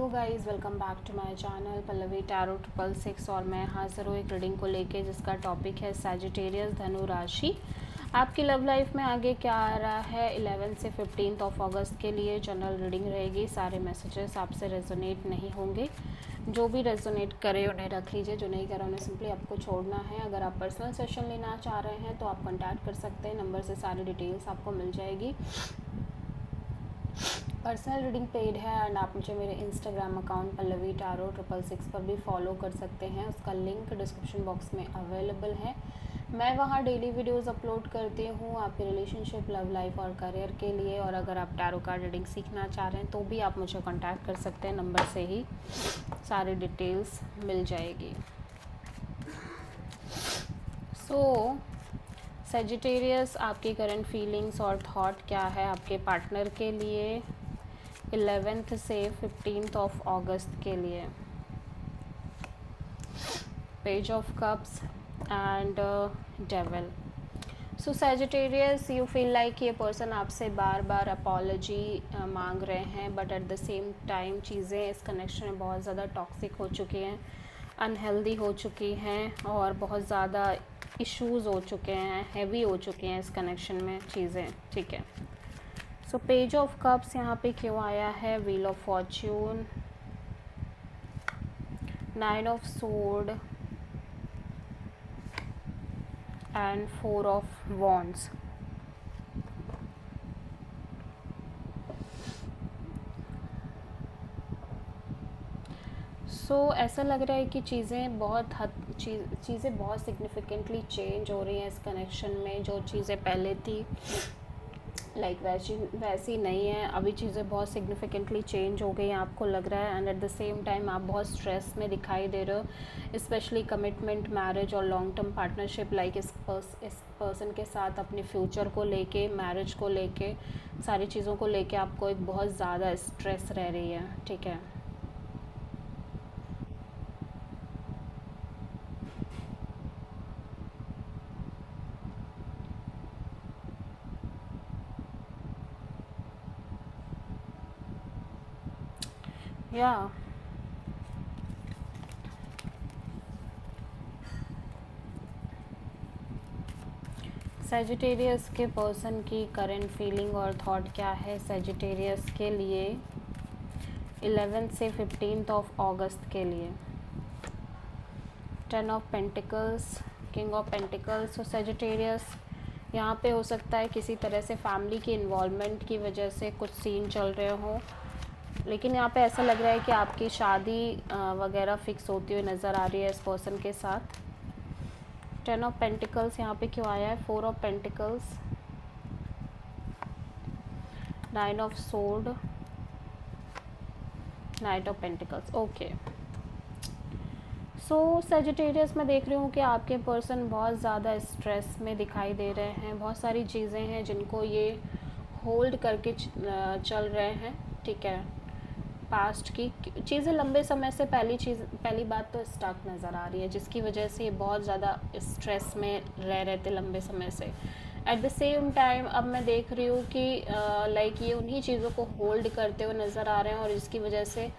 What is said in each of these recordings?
Guys, welcome back to my channel Pallavi tarot 666 और मैं हाजिर हूँ एक रीडिंग को लेके जिसका टॉपिक है सैजिटेरियस धनु राशि। आपकी लव लाइफ में आगे क्या आ रहा है 11 से 15 ऑफ अगस्त के लिए जनरल रीडिंग रहेगी। सारे मैसेजेस आपसे रेजोनेट नहीं होंगे, जो भी रेजोनेट करे उन्हें रख लीजिए, जो नहीं करे उन्हें सिंपली आपको छोड़ना है। अगर आप पर्सनल सेशन लेना चाह रहे हैं तो आप कॉन्टैक्ट कर सकते हैं, नंबर से सारी डिटेल्स आपको मिल जाएगी। पर्सनल रीडिंग पेड है एंड आप मुझे मेरे इंस्टाग्राम अकाउंट पल्लवी टैरो 666 पर भी फॉलो कर सकते हैं, उसका लिंक डिस्क्रिप्शन बॉक्स में अवेलेबल है। मैं वहाँ डेली वीडियोस अपलोड करती हूँ आपके रिलेशनशिप, लव लाइफ और करियर के लिए। और अगर आप टैरो कार्ड रीडिंग सीखना चाह रहे हैं तो भी आप मुझे कांटेक्ट कर सकते हैं, नंबर से ही सारी डिटेल्स मिल जाएगी। सैजिटेरियस, आपकी करंट फीलिंग्स और थॉट क्या है आपके पार्टनर के लिए 11 से 15 ऑफ अगस्त के लिए। Page of cups and devil. So Sagittarius, you feel like ये पर्सन आपसे बार बार अपॉलॉजी मांग रहे हैं, but at the same time चीज़ें इस कनेक्शन में बहुत ज़्यादा टॉक्सिक हो चुकी हैं, अनहेल्दी हो चुकी हैं और बहुत ज़्यादा इश्यूज़ हो चुके हैं, हैवी हो चुके हैं इस कनेक्शन में चीज़ें। ठीक है, सो पेज ऑफ कप्स यहाँ पे क्यों आया है? Wheel of Fortune, 9 of sword and 4 of wands. ऐसा लग रहा है कि चीज़ें बहुत सिग्निफिकेंटली चेंज हो रही हैं इस कनेक्शन में। जो चीज़ें पहले थी वैसी नहीं है, अभी चीज़ें बहुत सिग्निफिकेंटली चेंज हो गई हैं, आपको लग रहा है। And at the same time आप बहुत स्ट्रेस में दिखाई दे रहे हो, स्पेशली कमिटमेंट, मैरिज और लॉन्ग टर्म पार्टनरशिप, लाइक इस पर्सन के साथ अपने फ्यूचर को लेके, मैरिज को लेके, सारी चीज़ों को लेके आपको एक बहुत ज़्यादा स्ट्रेस रह रही है। ठीक है, या सैजिटेरियस के पर्सन की करंट फीलिंग और थॉट क्या है सैजिटेरियस के लिए 11 से 15 ऑफ अगस्त के लिए। 10 of pentacles, king of pentacles. तो सैजिटेरियस, यहाँ पे हो सकता है किसी तरह से फैमिली की इन्वॉल्वमेंट की वजह से कुछ सीन चल रहे हों, लेकिन यहाँ पे ऐसा लग रहा है कि आपकी शादी वगैरह फिक्स होती हुई नज़र आ रही है इस पर्सन के साथ। 10 ऑफ पेंटिकल्स यहाँ पे क्यों आया है? 4 of pentacles, 9 of sword, night of pentacles. Okay, Sagittarius मैं देख रही हूँ कि आपके पर्सन बहुत ज़्यादा स्ट्रेस में दिखाई दे रहे हैं। बहुत सारी चीज़ें हैं जिनको ये होल्ड करके चल रहे हैं। ठीक है, पास्ट की चीज़ें लंबे समय से, पहली बात तो स्टक नज़र आ रही है, जिसकी वजह से ये बहुत ज़्यादा स्ट्रेस में रह रहे थे लंबे समय से। एट द सेम टाइम अब मैं देख रही हूँ कि लाइक ये उन्हीं चीज़ों को होल्ड करते हुए नज़र आ रहे हैं और इसकी वजह से,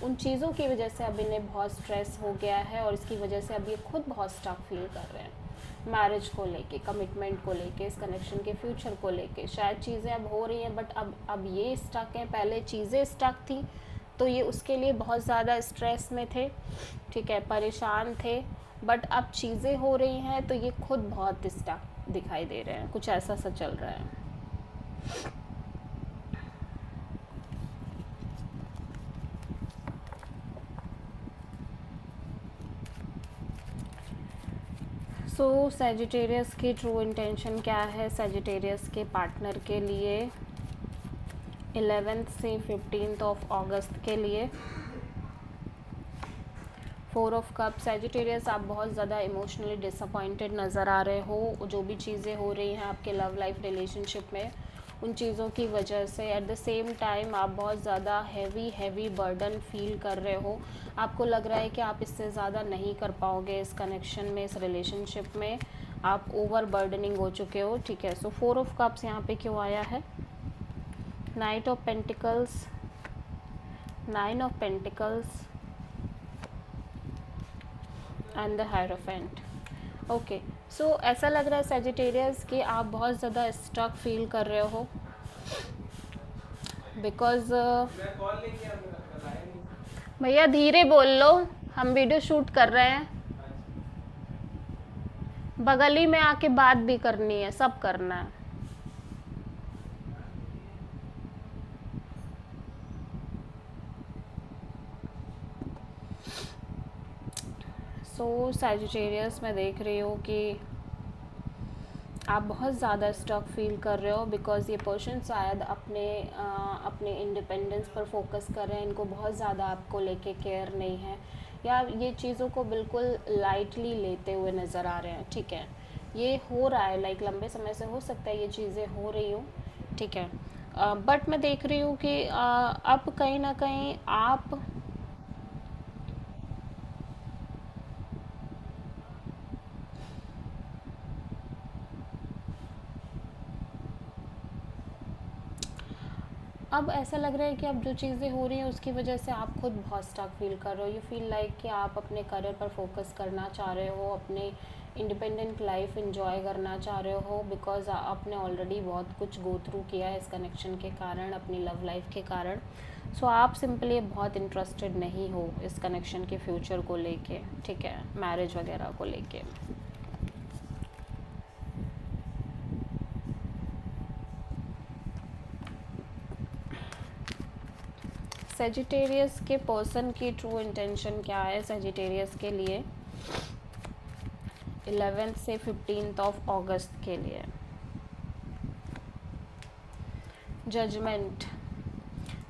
उन चीज़ों की वजह से अब इन्हें बहुत स्ट्रेस हो गया है और इसकी वजह से अब ये खुद बहुत स्टक फील कर रहे हैं, मैरिज को लेके, कमिटमेंट को लेके, इस कनेक्शन के फ्यूचर को लेके। शायद चीज़ें अब हो रही हैं बट अब ये स्टक हैं। पहले चीज़ें स्टक थी तो ये उसके लिए बहुत ज़्यादा स्ट्रेस में थे, ठीक है, परेशान थे, बट अब चीज़ें हो रही हैं तो ये खुद बहुत स्टक दिखाई दे रहे हैं। कुछ ऐसा सा चल रहा है। सैजिटेरियस की ट्रू इंटेंशन क्या है सैजिटेरियस के पार्टनर के लिए 11 से 15 ऑफ अगस्त के लिए। 4 ऑफ कप। सैजिटेरियस, आप बहुत ज़्यादा इमोशनली डिसअपॉइंटेड नज़र आ रहे हो। जो भी चीज़ें हो रही हैं आपके लव लाइफ रिलेशनशिप में, उन चीज़ों की वजह से एट द सेम टाइम आप बहुत ज़्यादा हैवी बर्डन फील कर रहे हो। आपको लग रहा है कि आप इससे ज़्यादा नहीं कर पाओगे इस कनेक्शन में, इस रिलेशनशिप में, आप ओवर बर्डनिंग हो चुके हो। ठीक है, सो 4 ऑफ कप्स यहाँ पे क्यों आया है? Knight of pentacles, nine of pentacles and the hierophant. Okay, so ऐसा लग रहा है सैजिटेरियस कि आप बहुत ज़्यादा स्टक फील कर रहे हो, बिकॉज भैया धीरे बोल लो, हम वीडियो शूट कर रहे हैं। बगल ही में आके बात भी करनी है, सब करना है। सो सैजिटेरियस मैं देख रही हूँ कि आप बहुत ज़्यादा स्टक फील कर रहे हो, बिकॉज़ ये पर्सन शायद अपने इंडिपेंडेंस पर फोकस कर रहे हैं। इनको बहुत ज़्यादा आपको लेके केयर नहीं है, या ये चीज़ों को बिल्कुल लाइटली लेते हुए नज़र आ रहे हैं। ठीक है, ये हो रहा है, लाइक लंबे समय से हो सकता है ये चीज़ें हो रही हूँ। ठीक है, बट मैं देख रही हूँ कि अब कहीं ना कहीं आप अब ऐसा लग रहा है कि अब जो चीज़ें हो रही हैं उसकी वजह से आप खुद बहुत स्टक फील कर रहे हो। यू फील लाइक कि आप अपने करियर पर फोकस करना चाह रहे हो, अपने इंडिपेंडेंट लाइफ एंजॉय करना चाह रहे हो, बिकॉज आपने ऑलरेडी बहुत कुछ गो थ्रू किया है इस कनेक्शन के कारण, अपनी लव लाइफ के कारण। सो आप सिंपली बहुत इंटरेस्टेड नहीं हो इस कनेक्शन के फ्यूचर को लेके। ठीक है, मैरिज वगैरह को लेके। सेजिटेरियस के पर्सन की ट्रू इंटेंशन क्या है सेजिटेरियस के लिए 11 से 15 ऑफ अगस्त के लिए? जजमेंट।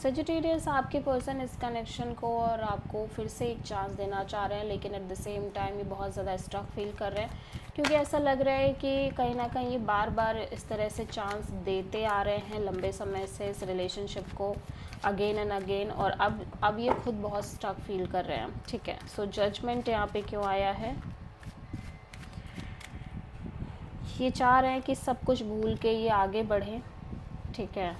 सेजिटेरियस आपके पर्सन इस कनेक्शन को और आपको फिर से एक चांस देना चाह रहे हैं, लेकिन एट द सेम टाइम ये बहुत ज़्यादा स्टक फील कर रहे हैं, क्योंकि ऐसा लग रहा है कि कहीं ना कहीं ये बार बार इस तरह से चांस देते आ रहे हैं लंबे समय से इस रिलेशनशिप को, अगेन एंड अगेन, और अब ये खुद बहुत स्टक फील कर रहे हैं। ठीक है, सो जजमेंट यहाँ पे क्यों आया है? ये चाह रहे हैं कि सब कुछ भूल के ये आगे बढ़े। ठीक है,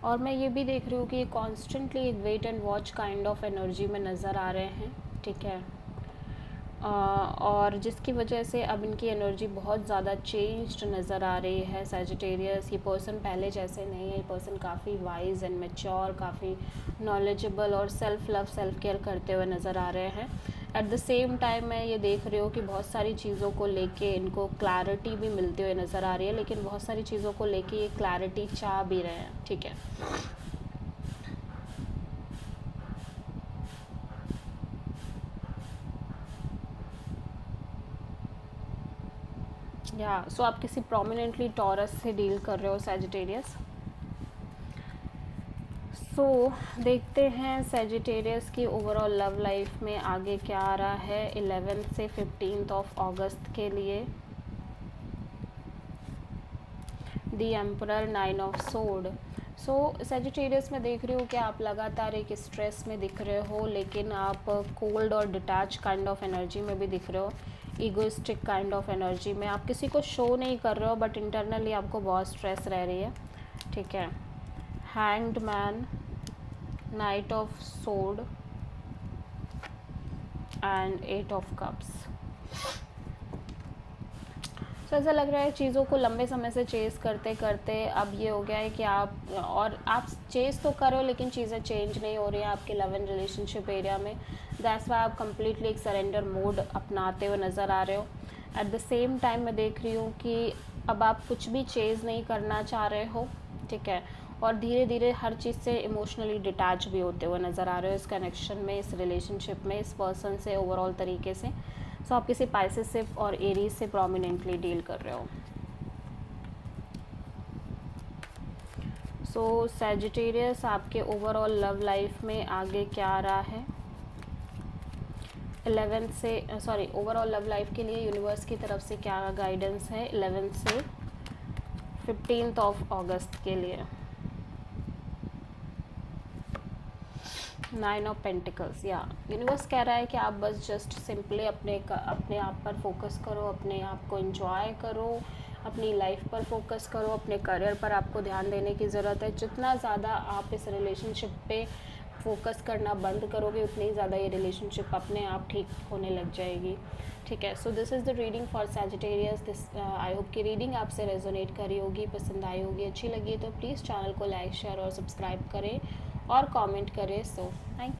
और मैं ये भी देख रही हूँ कि ये कॉन्स्टेंटली एक wait and watch kind of energy में नज़र आ रहे हैं। ठीक है, और जिसकी वजह से अब इनकी एनर्जी बहुत ज़्यादा चेंज्ड नज़र आ रही है। सैजिटेरियस ये पर्सन पहले जैसे नहीं है, ये पर्सन काफ़ी वाइज एंड मैच्योर, काफ़ी नॉलेजेबल और सेल्फ लव सेल्फ केयर करते हुए नज़र आ रहे हैं। एट द सेम टाइम मैं ये देख रही हूँ कि बहुत सारी चीज़ों को लेके इनको क्लैरिटी भी मिलते हुए नज़र आ रही है, लेकिन बहुत सारी चीज़ों को लेके ये क्लैरिटी चाह भी रहे हैं। ठीक है, या सो आप किसी प्रोमिनेंटली टॉरस से डील कर रहे हो सैजिटेरियस। सो देखते हैं सैजिटेरियस की ओवरऑल लव लाइफ में आगे क्या आ रहा है 11 से 15 ऑफ अगस्त के लिए। The emperor, 9 of sword. So Sagittarius में देख रही हूँ कि आप लगातार एक स्ट्रेस में दिख रहे हो, लेकिन आप कोल्ड और डिटैच काइंड ऑफ एनर्जी में भी दिख रहे हो, ईगोइस्टिक काइंड ऑफ एनर्जी में। आप किसी को शो नहीं कर रहे हो, बट इंटरनली आपको बहुत स्ट्रेस रह रही है। ठीक है, hanged man, night of sword and 8 of cups. तो ऐसा लग रहा है चीज़ों को लंबे समय से चेज़ करते करते अब ये हो गया है कि आप चेज़ तो करो, लेकिन चीज़ें चेंज नहीं हो रही हैं आपके लव एंड रिलेशनशिप एरिया में। दैट्स वाई आप कम्प्लीटली एक सरेंडर मोड अपनाते हुए नज़र आ रहे हो। एट द सेम टाइम मैं देख रही हूँ कि अब आप कुछ भी चेज़ नहीं करना चाह रहे हो। ठीक है, और धीरे धीरे हर चीज़ से इमोशनली डिटैच भी होते हुए नज़र आ रहे हो इस कनेक्शन में, इस रिलेशनशिप में, इस पर्सन से ओवरऑल तरीके से। सो आप किसी पाइसेस से और एरीज से प्रोमिनेंटली डील कर रहे हो। सो सैजिटेरियस आपके ओवरऑल लव लाइफ में आगे क्या आ रहा है 11 से ओवरऑल लव लाइफ के लिए यूनिवर्स की तरफ से क्या गाइडेंस है 11 से 15 ऑफ अगस्त के लिए? 9 ऑफ पेंटिकल्स। या यूनिवर्स कह रहा है कि आप बस जस्ट सिंपली अपने आप पर फोकस करो, अपने आप को एंजॉय करो, अपनी लाइफ पर फोकस करो, अपने करियर पर आपको ध्यान देने की ज़रूरत है। जितना ज़्यादा आप इस रिलेशनशिप पे फोकस करना बंद करोगे उतनी ज़्यादा ये रिलेशनशिप अपने आप ठीक होने लग जाएगी, ठीक है। So this is the reading for Sagittarius. This I hope कि रीडिंग आपसे रेजोनेट करी होगी, पसंद आई होगी, अच्छी लगी तो प्लीज़ चैनल को लाइक शेयर और सब्सक्राइब करें और कमेंट करें। So thank